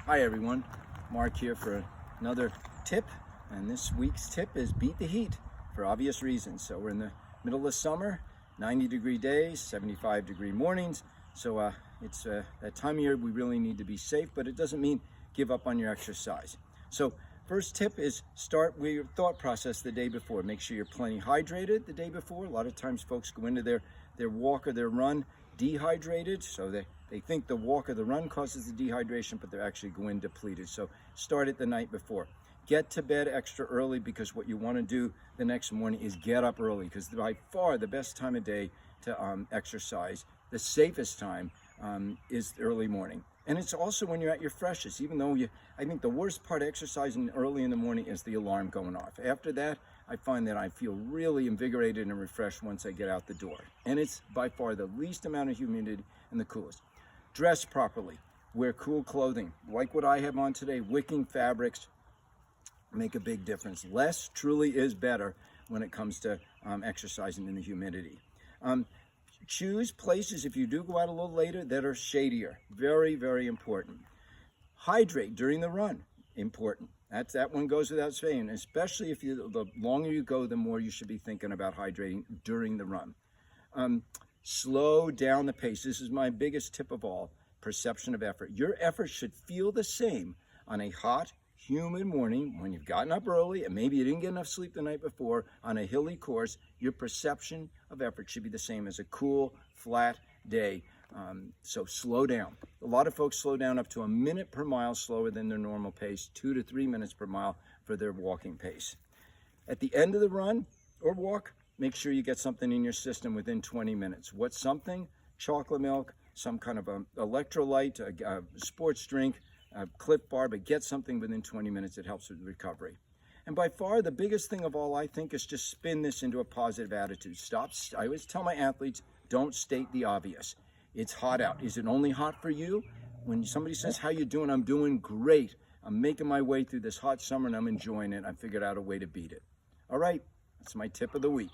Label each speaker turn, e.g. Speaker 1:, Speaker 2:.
Speaker 1: Hi everyone, Mark here for another tip, and this week's tip is beat the heat for obvious reasons. So we're in the middle of summer, 90-degree days, 75-degree mornings, so it's that time of year we really need to be safe, but it doesn't mean give up on your exercise. So first tip is start with your thought process the day before. Make sure you're plenty hydrated the day before. A lot of times folks go into their walk or their run dehydrated, so they think the walk or the run causes the dehydration, but they're actually going depleted. So start it the night before. Get to bed extra early, because what you want to do the next morning is get up early, because by far the best time of day to exercise, the safest time is early morning. And it's also when you're at your freshest, even though I think the worst part of exercising early in the morning is the alarm going off. After that, I find that I feel really invigorated and refreshed once I get out the door. And it's by far the least amount of humidity and the coolest. Dress properly, wear cool clothing, like what I have on today. Wicking fabrics make a big difference. Less truly is better when it comes to exercising in the humidity. Choose places, if you do go out a little later, that are shadier. Very, very important. Hydrate during the run. Important. That one goes without saying, especially if the longer you go, the more you should be thinking about hydrating during the run. Slow down the pace. This is my biggest tip of all, perception of effort. Your effort should feel the same on a hot, humid morning when you've gotten up early and maybe you didn't get enough sleep the night before on a hilly course. Your perception of effort should be the same as a cool, flat day. So slow down. A lot of folks slow down up to a minute per mile slower than their normal pace, 2 to 3 minutes per mile for their walking pace. At the end of the run or walk, make sure you get something in your system within 20 minutes. What's something? Chocolate milk, some kind of electrolyte, a sports drink, a Clif Bar, but get something within 20 minutes. It helps with recovery. And by far the biggest thing of all, I think, is just spin this into a positive attitude. I always tell my athletes, don't state the obvious. It's hot out. Is it only hot for you? When somebody says, how you doing? I'm doing great. I'm making my way through this hot summer and I'm enjoying it. I figured out a way to beat it. All right, that's my tip of the week.